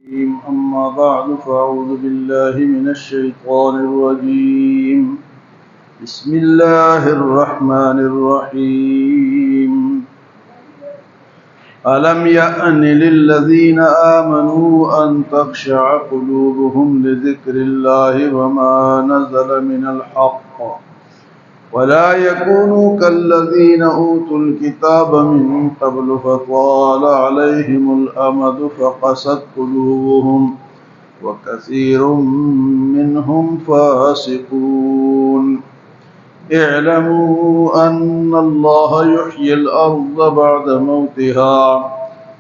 أما بعد فأعوذ بالله من الشيطان الرجيم. بسم الله الرحمن الرحيم. ألم يأن للذين آمنوا أن تخشع قلوبهم لذكر الله وما نزل من الحق ولا يكونوا كالذين أوتوا الكتاب من قبل فطال عليهم الأمد فقست قلوبهم وكثير منهم فاسقون. اعلموا أن الله يحيي الأرض بعد موتها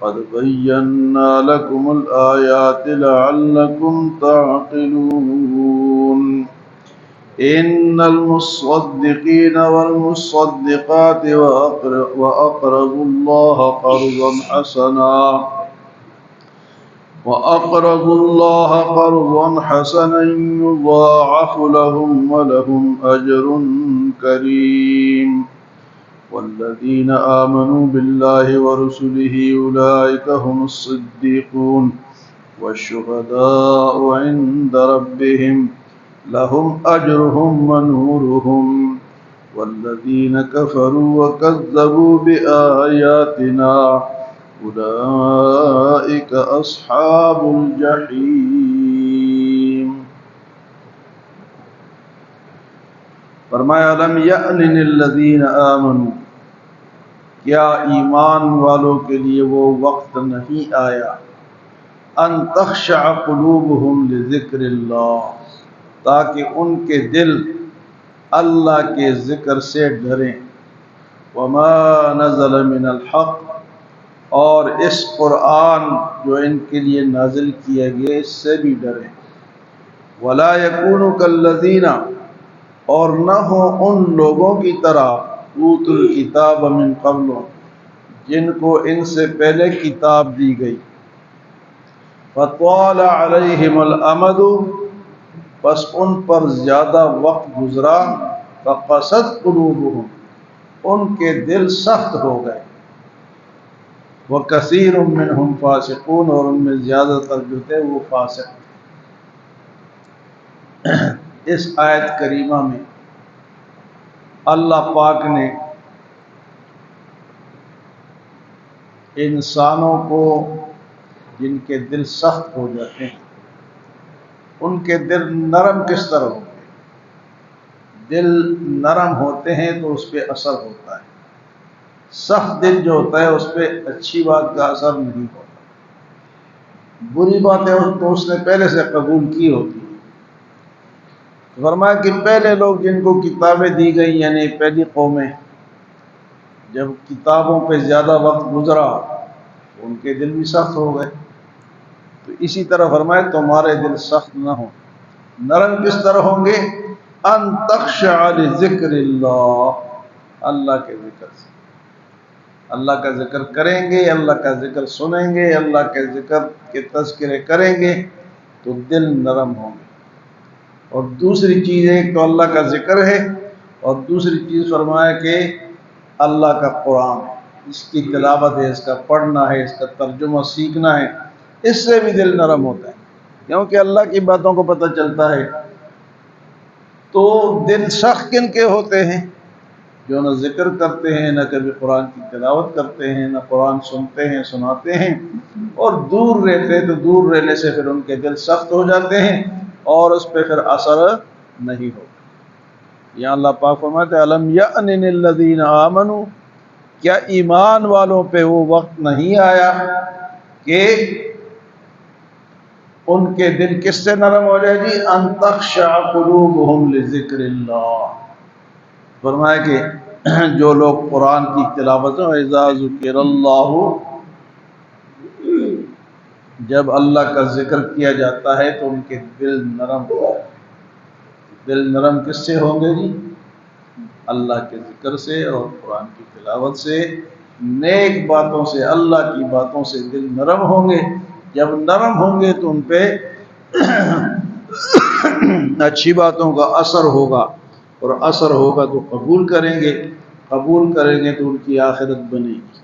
قد بينا لكم الآيات لعلكم تعقلون. إن المصدقين والمصدقات وأقرضوا الله قرضا حسنا يضاعف لهم ولهم أجر كريم. والذين آمنوا بالله ورسله أولئك هم الصديقون والشهداء عند ربهم لهم أجرهم ونورهم. والذين كفروا وكذبوا بآياتنا أولئك أصحاب الجحیم. فرمایا لم یأن للذین آمنوا، کیا ایمان والوں کے لیے وہ وقت نہیں آیا، ان تخشع قلوبهم لذکر اللہ، تاکہ ان کے دل اللہ کے ذکر سے ڈریں، وما نزل من الحق، اور اس قرآن جو ان کے لیے نازل کیا گیا اس سے بھی ڈریں، ولا یکونوا کالذین، اور نہ ہو ان لوگوں کی طرح اوتوا الکتاب من قبل، جن کو ان سے پہلے کتاب دی گئی، فطال علیہم الامد، بس ان پر زیادہ وقت گزرا، فقست قلوبهم، ان کے دل سخت ہو گئے، وکثیر منہم فاسقون، اور ان میں زیادہ تر جو تھے وہ فاسق. اس آیت کریمہ میں اللہ پاک نے انسانوں کو جن کے دل سخت ہو جاتے ہیں ان کے دل نرم کس طرح ہوتے ہیں. دل نرم ہوتے ہیں تو اس پہ اثر ہوتا ہے، سخت دل جو ہوتا ہے اس پہ اچھی بات کا اثر نہیں ہوتا، بری باتیں تو اس نے پہلے سے قبول کی ہوتی ہیں. فرمایا کہ پہلے لوگ جن کو کتابیں دی گئی، یعنی پہلی قومیں، جب کتابوں پہ زیادہ وقت گزرا ان کے دل بھی سخت ہو گئے. تو اسی طرح فرمایا تمہارے دل سخت نہ ہوں، نرم کس طرح ہوں گے، ان تخشع لذکر اللہ، اللہ کے ذکر سے، اللہ کا ذکر کریں گے، اللہ کا ذکر سنیں گے، اللہ کے ذکر کے تذکرے کریں گے تو دل نرم ہوں گے. اور دوسری چیز ایک تو اللہ کا ذکر ہے، اور دوسری چیز فرمایا کہ اللہ کا قرآن ہے، اس کی تلاوت ہے، اس کا پڑھنا ہے، اس کا ترجمہ سیکھنا ہے، اس سے بھی دل نرم ہوتا ہے، کیونکہ اللہ کی باتوں کو پتہ چلتا ہے. تو دل سخت کن کے ہوتے ہیں؟ جو نہ ذکر کرتے ہیں، نہ کبھی قرآن کی تلاوت کرتے ہیں، نہ قرآن سنتے ہیں سناتے ہیں، اور دور رہتے ہیں. تو دور رہنے سے پھر ان کے دل سخت ہو جاتے ہیں اور اس پہ پھر اثر نہیں ہوتا. یہاں اللہ پاک فرماتے ہیں الم یأن للذین آمنوا، کیا ایمان والوں پہ وہ وقت نہیں آیا کہ ان کے دل کس سے نرم ہو جائے گی، ان تخشع قلوبهم لذکر اللہ. فرمایا کہ جو لوگ قرآن کی تلاوت اذا ذکر اللہ، جب اللہ کا ذکر کیا جاتا ہے تو ان کے دل نرم ہو جائے. دل نرم کس سے ہوں گے جی؟ اللہ کے ذکر سے اور قرآن کی تلاوت سے، نیک باتوں سے، اللہ کی باتوں سے دل نرم ہوں گے. جب نرم ہوں گے تو ان پہ اچھی باتوں کا اثر ہوگا، اور اثر ہوگا تو قبول کریں گے، قبول کریں گے تو ان کی آخرت بنے گی.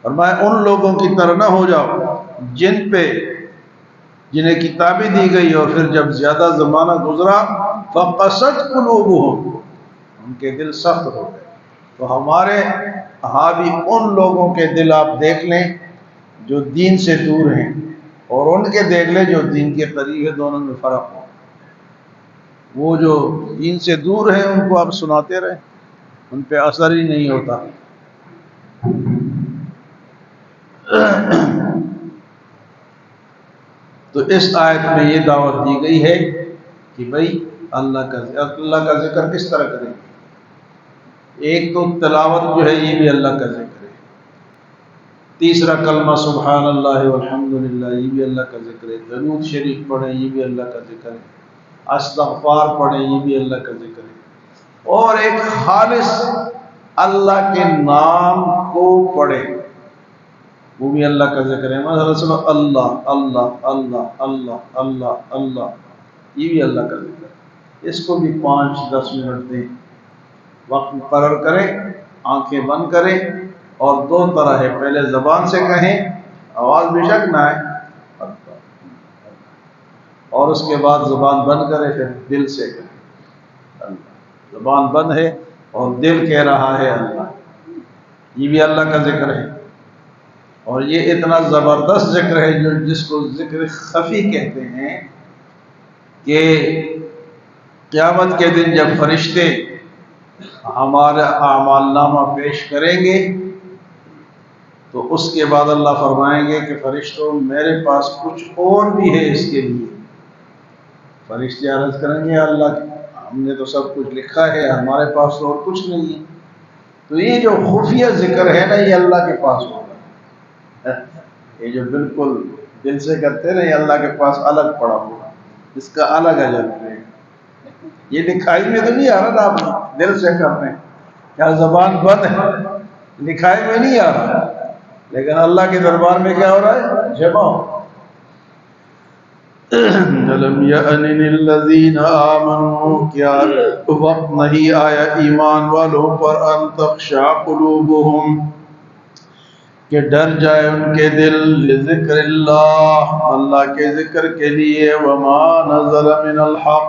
فرمایا ان لوگوں کی طرح نہ ہو جاؤ جنہیں کتابیں دی گئی اور پھر جب زیادہ زمانہ گزرا فقست قلوبہم، ان کے دل سخت ہو گئے۔ تو ہمارے ہاں بھی ان لوگوں کے دل آپ دیکھ لیں جو دین سے دور ہیں، اور ان کے دیکھ لیں جو دین کے قریب ہے، دونوں میں فرق ہو۔ وہ جو دین سے دور ہیں ان کو آپ سناتے رہیں، ان پہ اثر ہی نہیں ہوتا۔ تو اس آیت میں یہ دعوت دی گئی ہے کہ بھائی اللہ کا ذکر کس طرح کریں۔ ایک تو تلاوت جو ہے یہ بھی اللہ کا ذکر ہے، تیسرا کلمہ سبحان اللہ والحمدللہ یہ بھی اللہ کا ذکر ہے، درود شریف پڑھیں یہ بھی اللہ کا ذکر ہے، استغفار پڑھیں یہ بھی اللہ کا ذکر ہے، اور ایک خالص اللہ کے نام کو پڑھیں وہ بھی اللہ کا ذکر ہے۔ مثلا سنو اللہ اللہ اللہ اللہ اللہ اللہ، یہ بھی اللہ کا ذکر ہے۔ اس کو بھی 5-10 منٹ دیں، وقت مقرر کریں، آنکھیں بند کریں، اور 2 طرح ہے، پہلے زبان سے کہیں، آواز بے شک نہ آئے، اور اس کے بعد زبان بند کریں، پھر دل سے کہیں اللہ۔ زبان بند ہے اور دل کہہ رہا ہے اللہ، یہ بھی اللہ کا ذکر ہے۔ اور یہ اتنا زبردست ذکر ہے جس کو ذکر خفی کہتے ہیں، کہ قیامت کے دن جب فرشتے ہمارا اعمال نامہ پیش کریں گے تو اس کے بعد اللہ فرمائیں گے کہ فرشتوں میرے پاس کچھ اور بھی ہے اس کے لیے۔ فرشتے عرض کریں گے اللہ ہم نے تو سب کچھ لکھا ہے، ہمارے پاس تو اور کچھ نہیں ہے۔ تو یہ جو خفیہ ذکر ہے نا یہ اللہ کے پاس ہوگا، یہ جو بالکل دل سے کرتے ہیں نا یہ اللہ کے پاس الگ پڑا ہوگا، اس کا الگ اجر ہے۔ یہ دکھائی میں تو نہیں آ رہا، آپ دل سے کرتے ہیں، کیا زبان بند ہے، دکھائی میں نہیں آ رہا، لیکن اللہ کے دربار میں کیا ہو رہا ہے، جمع ہو۔ أَلَمْ يَأْنِ لِلَّذِينَ آمَنُوا، کیا وقت نہیں آیا ایمان والوں پر، أَن تَخْشَعَ قُلُوبُهُمْ، کہ ڈر جائے ان کے دل، لذکر اللہ، اللہ کے ذکر کے لیے، وما نزل من الحق،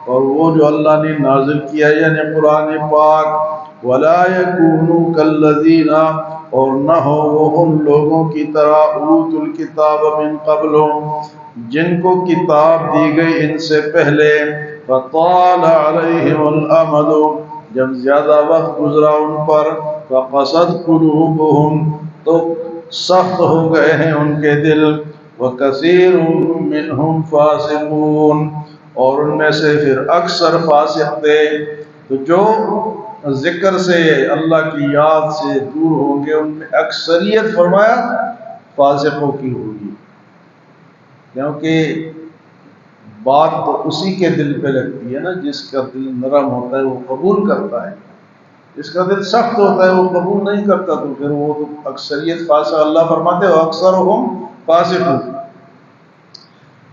اور وہ جو اللہ نے نازل کیا یعنی قرآن پاک، ولا یکونوا کالذین، اور نہ ہو وہ ان لوگوں کی طرح، اوتوا الکتاب من قبل، جن کو کتاب دی گئی ان سے پہلے، فطال علیہم الامد، جب زیادہ وقت گزرا ان پر، فقست قلوبہم، تو سخت ہو گئے ہیں ان کے دل، وَكَثِيرٌ مِّنْهُمْ فَاسِقُونَ، اور ان میں سے پھر اکثر فاسق تھے۔ تو جو ذکر سے اللہ کی یاد سے دور ہوں گے ان میں اکثریت فرمایا فاسقوں کی ہوگی، کیونکہ بات تو اسی کے دل پہ لگتی ہے نا جس کا دل نرم ہوتا ہے وہ قبول کرتا ہے، جس کا دل سخت ہوتا ہے وہ قبول نہیں کرتا، تو پھر وہ تو اکثریت فاسق، اللہ فرماتے ہیں اکثرهم فاسقون۔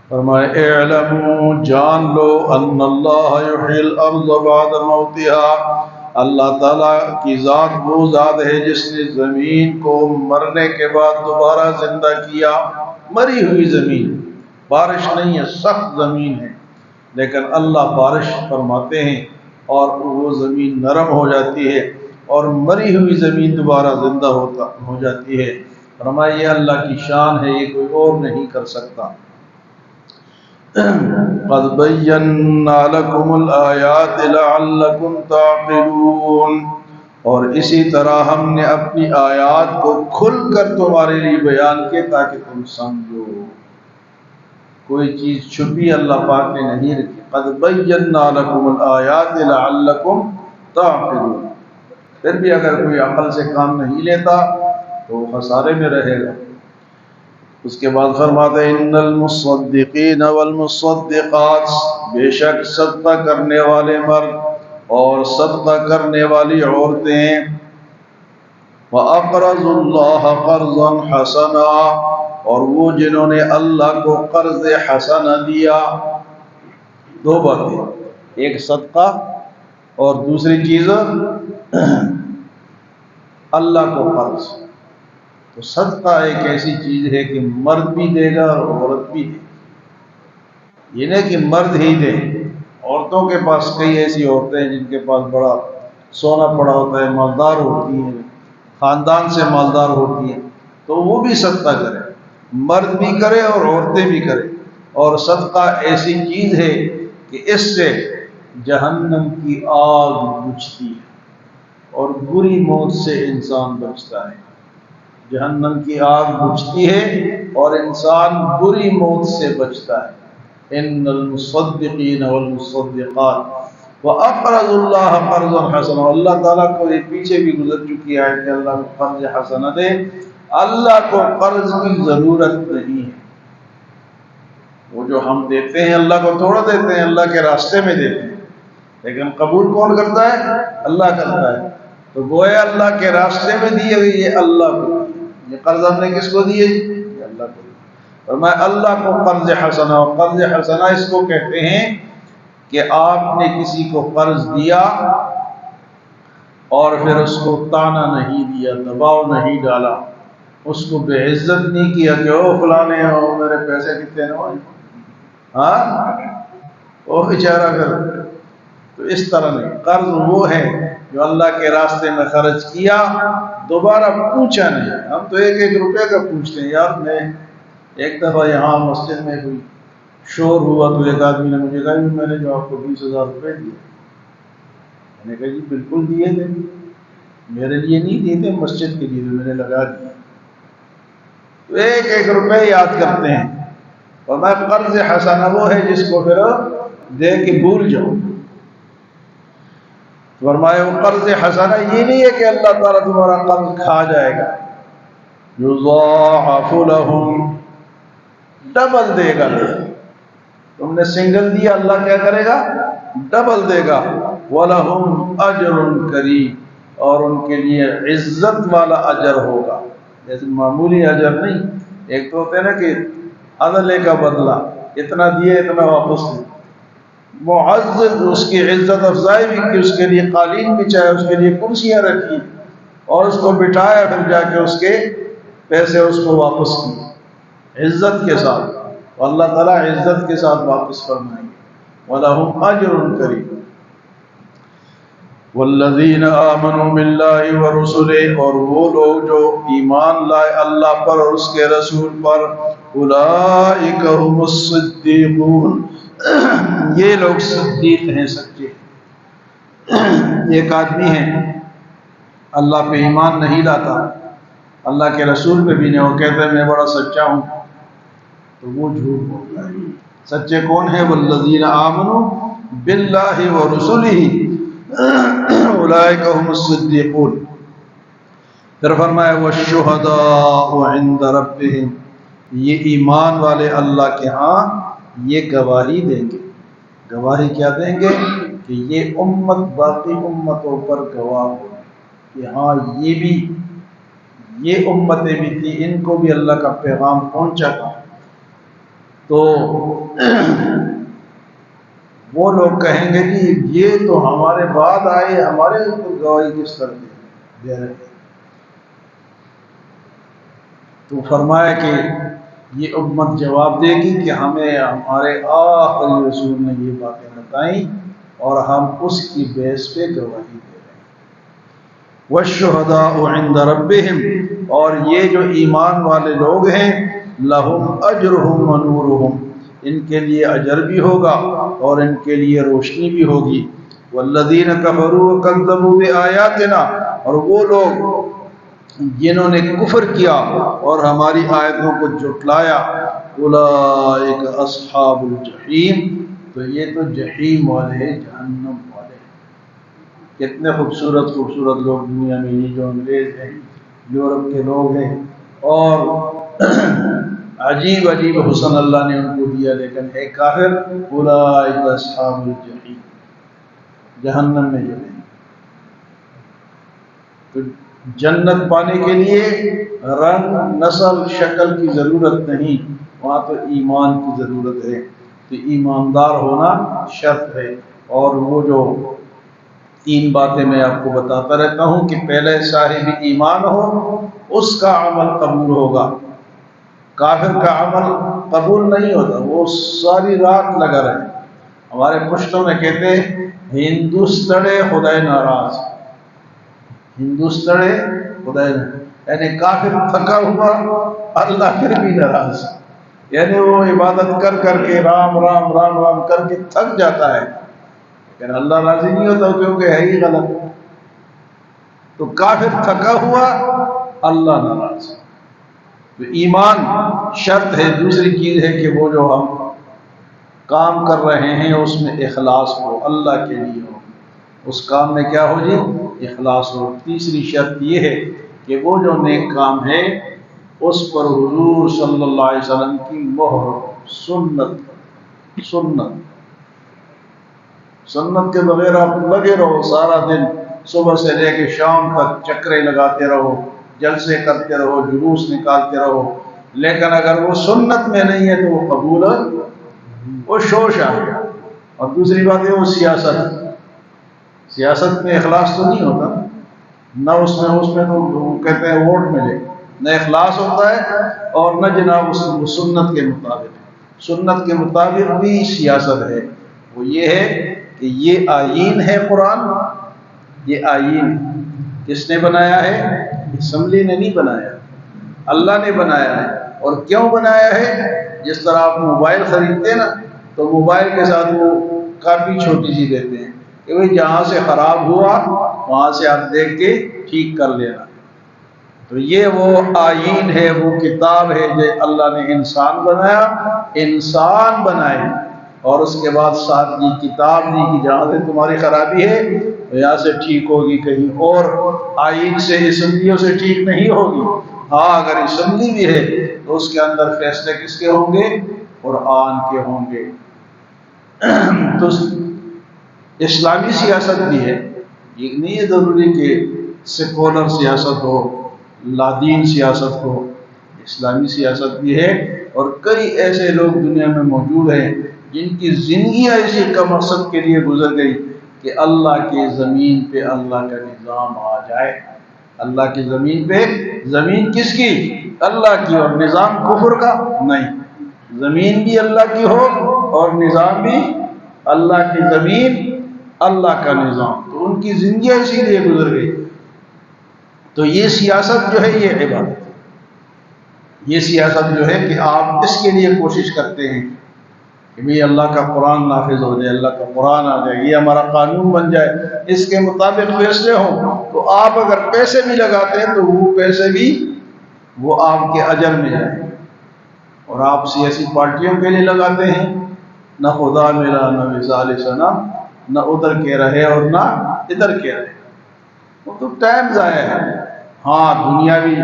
فرمائے اعلموا، جان لو، ان اللہ یحیی الارض بعد موتها، اللہ تعالیٰ کی ذات وہ ذات ہے جس نے زمین کو مرنے کے بعد دوبارہ زندہ کیا۔ مری ہوئی زمین، بارش نہیں ہے، سخت زمین ہے، لیکن اللہ بارش فرماتے ہیں اور وہ زمین نرم ہو جاتی ہے، اور مری ہوئی زمین دوبارہ زندہ ہو جاتی ہے۔ فرمایا یہ اللہ کی شان ہے، یہ کوئی اور نہیں کر سکتا۔ قد بینا لکم الآیات لعلکم تعقلون، اور اسی طرح ہم نے اپنی آیات کو کھل کر تمہارے لیے بیان کیا تاکہ تم سمجھو، کوئی چیز چھپی اللہ پاک نے نہیں رکھی۔ قد بینا لکم الآیات لعلکم تعقلون، پھر بھی اگر کوئی عقل سے کام نہیں لیتا تو خسارے میں رہے گا۔ اس کے بعد فرماتے ہیں ان المصدقین والمصدقات، بے شک صدقہ کرنے والے مرد اور صدقہ کرنے والی عورتیں، وَأَقْرَضُوا اللَّهَ قَرْضًا حَسَنًا، اور وہ جنہوں نے اللہ کو قرض حسنہ دیا۔ 2 باتیں، ایک صدقہ اور دوسری چیز اللہ کو قرض۔ تو صدقہ ایک ایسی چیز ہے کہ مرد بھی دے گا اور عورت بھی دے گی، یہ نہیں کہ مرد ہی دے۔ عورتوں کے پاس کئی ایسی عورتیں ہیں جن کے پاس بڑا سونا پڑا ہوتا ہے، مالدار ہوتی ہیں، خاندان سے مالدار ہوتی ہیں، تو وہ بھی صدقہ کرے، مرد بھی کرے اور عورتیں بھی کرے۔ اور صدقہ ایسی چیز ہے کہ اس سے جہنم کی آگ بجھتی ہے اور بری موت سے انسان بچتا ہے۔ جہنم کی آگ بجھتی ہے اور انسان بری موت سے بچتا ہے۔ ان المصدقین والمصدقات وَأَقْرَضُوا اللَّهَ قَرْضًا حَسَنًا، اللہ تعالیٰ کو یہ پیچھے بھی گزر چکی ہے کہ اللہ کو قرض حسنہ دے۔ اللہ کو قرض کی ضرورت نہیں ہے، وہ جو ہم دیتے ہیں اللہ کو تھوڑا دیتے ہیں، اللہ کے راستے میں دیتے ہیں، لیکن قبول کون کرتا ہے؟ اللہ کرتا ہے۔ تو گویا اللہ کے راستے میں دیے ہوئے یہ اللہ کو، یہ قرض ہم نے کس کو دیے؟ یہ اللہ کو۔ اور میں اللہ کو قرض حسنہ، اور قرض حسنہ اس کو کہتے ہیں کہ آپ نے کسی کو قرض دیا اور پھر اس کو تانا نہیں دیا، دباؤ نہیں ڈالا، اس کو بے عزت نہیں کیا کہ او فلانے ہو میرے پیسے کتنے ہیں، ہاں وہ بیچارہ کر۔ تو اس طرح نہیں، قرض وہ ہے جو اللہ کے راستے میں خرچ کیا، دوبارہ پوچھا نہیں۔ ہم تو ایک ایک روپے کا پوچھتے ہیں۔ یار میں ایک دفعہ یہاں مسجد میں کوئی شور ہوا تو ایک آدمی نے مجھے کہا میں نے جو آپ کو 20,000 روپے دیے، میں نے کہا جی بالکل دیے تھے، میرے لیے نہیں دیے تھے، مسجد کے لیے میں نے لگا دیا۔ تو ایک ایک روپے یاد کرتے ہیں۔ اور میں قرض حسنہ وہ ہے جس کو پھر دے کے بھول جاؤ۔ فرمایا وہ قرض حسنہ یہ نہیں ہے کہ اللہ تعالیٰ تمہارا قرض کھا جائے گا، یضاعف لہم، ڈبل دے گا۔ تم نے سنگل دیا، اللہ کیا کرے گا؟ ڈبل دے گا۔ وَلَهُمْ أَجْرٌ كَرِيمٌ، اور ان کے لیے عزت والا اجر ہوگا، جیسے معمولی اجر نہیں۔ ایک تو ہوتا ہے نا کہ عدلے کا بدلہ، اتنا دیے اتنا واپس دے، معزز اس کی عزت افزائی بھی کی، اس کے لیے قالین بچھائے، اس کے لیے کرسیاں رکھی اور اس کو بٹھایا، پھر جا کے اس کے پیسے اس کو واپس کیے عزت کے ساتھ۔ اللہ تعالیٰ عزت کے ساتھ واپس فرمائیں گے۔ وَلَهُمْ أَجْرٌ كَرِيمٌ وَالَّذِينَ آمَنُوا بِاللَّهِ وَرُسُلِهِ، اور وہ لوگ جو ایمان لائے اللہ پر اور اس کے رسول پر، أُولَئِكَ هُمُ الصِّدِّيقُونَ، یہ لوگ صدیق ہیں، سچے۔ ایک آدمی ہے اللہ پہ ایمان نہیں لاتا، اللہ کے رسول پہ بھی نہیں، وہ کہتا ہے میں بڑا سچا ہوں، تو وہ جھوٹ بولتا ہے۔ سچے کون ہیں؟ والذین آمنوا باللہ ورسلہ اولئک هم الصدیقون۔ پھر فرمایا والشہداء عند ربہم، یہ ایمان والے اللہ کے ہاں یہ گواہی دیں گے۔ گواہی کیا دیں گے؟ کہ یہ امت باقی امتوں پر گواہ ہو کہ ہاں یہ امتیں بھی تھی، ان کو بھی اللہ کا پیغام پہنچا تھا۔ تو وہ لوگ کہیں گے کہ یہ تو ہمارے بعد آئے، ہمارے اوپر گواہی کس طرح دے رہے ہیں؟ تو فرمایا کہ یہ امت جواب دے گی کہ ہمیں ہمارے آخری رسول نے یہ باتیں بتائیں اور ہم اس کی بیس پہ گواہی دے رہے ہیں۔ والشہداء عند ربہم، اور یہ جو ایمان والے لوگ ہیں، لہم اجرہم ونورہم، ان کے لیے اجر بھی ہوگا اور ان کے لیے روشنی بھی ہوگی۔ والذین کفروا وکذبوا بآیاتنا، اور وہ لوگ جنہوں نے کفر کیا اور ہماری آیتوں کو جھٹلایا، اولئک اصحاب الجحیم، تو یہ تو جحیم والے ہیں، جہنم والے ہیں۔ کتنے خوبصورت خوبصورت لوگ دنیا میں، یہ جو انگریز ہیں، یورپ کے لوگ ہیں، اور عجیب عجیب حسن اللہ نے ان کو دیا، لیکن ہے کافر۔ اولئک اصحاب الجحیم، جہنم میں جو ہیں۔ تو جنت پانے کے لیے رنگ، نسل، شکل کی ضرورت نہیں، وہاں تو ایمان کی ضرورت ہے۔ تو ایماندار ہونا شرط ہے۔ اور وہ جو 3 باتیں میں آپ کو بتاتا رہتا ہوں کہ پہلے صاحب ایمان ہو، اس کا عمل قبول ہوگا. کافر کا عمل قبول نہیں ہوتا، وہ ساری رات لگا رہے. ہمارے پشتوں میں کہتے ہیں ہندوستڑے خدای ناراض. ہندوستڑے خدای ناراض یعنی کافر تھکا ہوا، اللہ پھر بھی ناراض. یعنی وہ عبادت کر کر کے رام رام رام رام کر کے تھک جاتا ہے، لیکن اللہ راضی نہیں ہوتا کیونکہ ہے ہی غلط. تو کافر تھکا ہوا، اللہ ناراض. تو ایمان شرط ہے. دوسری چیز ہے کہ وہ جو ہم کام کر رہے ہیں اس میں اخلاص ہو، اللہ کے لیے ہو، اس کام میں کیا ہو جی؟ اخلاص ہو. تیسری شرط یہ ہے کہ وہ جو نیک کام ہے اس پر حضور صلی اللہ علیہ وسلم کی مہر ہو. سنت کے بغیر آپ لگے رہو سارا دن، صبح سے لے کے شام تک چکرے لگاتے رہو، جلسے کرتے رہو، جلوس نکالتے رہو، لیکن اگر وہ سنت میں نہیں ہے تو وہ قبول ہے، وہ شوش آ گیا. اور دوسری بات ہے وہ سیاست میں اخلاص تو نہیں ہوتا نہ، اس میں تو وہ کہتے ہیں ووٹ ملے، نہ اخلاص ہوتا ہے اور نہ جناب اس سنت کے مطابق. سنت کے مطابق بھی سیاست ہے. وہ یہ ہے کہ یہ آئین ہے. قرآن یہ آئین کس نے بنایا ہے؟ اسمبلی نے نہیں بنایا، اللہ نے بنایا ہے. اور کیوں بنایا ہے؟ جس طرح آپ موبائل خریدتے ہیں نا تو موبائل کے ساتھ وہ کافی چھوٹی سی دیتے ہیں کہ بھئی جہاں سے خراب ہوا وہاں سے آپ دیکھ کے ٹھیک کر لینا. تو یہ وہ آئین ہے، وہ کتاب ہے جو اللہ نے انسان بنایا، انسان بنائے اور اس کے بعد ساتھ یہ کتاب دی کہ جہاں سے تمہاری خرابی ہے تو یہاں سے ٹھیک ہوگی، کہیں اور آئین سے اسمبلیوں سے ٹھیک نہیں ہوگی. ہاں اگر اسمبلی بھی ہے تو اس کے اندر فیصلے کس کے ہوں گے؟ قرآن کے ہوں گے. تو اسلامی سیاست بھی ہے، یہ نہیں ہے ضروری کہ سیکولر سیاست ہو، لادین سیاست ہو. اسلامی سیاست بھی ہے. اور کئی ایسے لوگ دنیا میں موجود ہیں جن کی زندگیاں اسی کا مقصد کے لیے گزر گئی کہ اللہ کی زمین پہ اللہ کا نظام آ جائے. اللہ کی زمین پہ، زمین کس کی؟ اللہ کی. اور نظام کفر کا نہیں، زمین بھی اللہ کی ہو اور نظام بھی اللہ کی زمین، اللہ کا نظام. تو ان کی زندگیاں اسی لیے گزر گئی. تو یہ سیاست جو ہے یہ عبادت، یہ سیاست جو ہے کہ آپ اس کے لیے کوشش کرتے ہیں کہ بھئی اللہ کا قرآن نافذ ہو جائے، اللہ کا قرآن آ جائے، یہ ہمارا قانون بن جائے، اس کے مطابق فیصلے ہوں. تو آپ اگر پیسے بھی لگاتے ہیں تو وہ پیسے بھی وہ آپ کے اجر میں جائیں. اور آپ سیاسی پارٹیوں کے لیے لگاتے ہیں، نہ خدا ملا نہ وصال صنم، نہ ادھر کے رہے اور نہ ادھر کے رہے، وہ تو ٹائم ضائع ہے. ہاں دنیاوی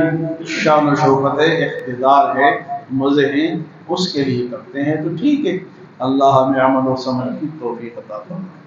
شان و شوکت ہے، اقتدار ہے، مزے ہیں، اس کے لیے کرتے ہیں تو ٹھیک ہے. اللہ ہمیں عمل و سمجھ کی توفیق عطا فرمائے.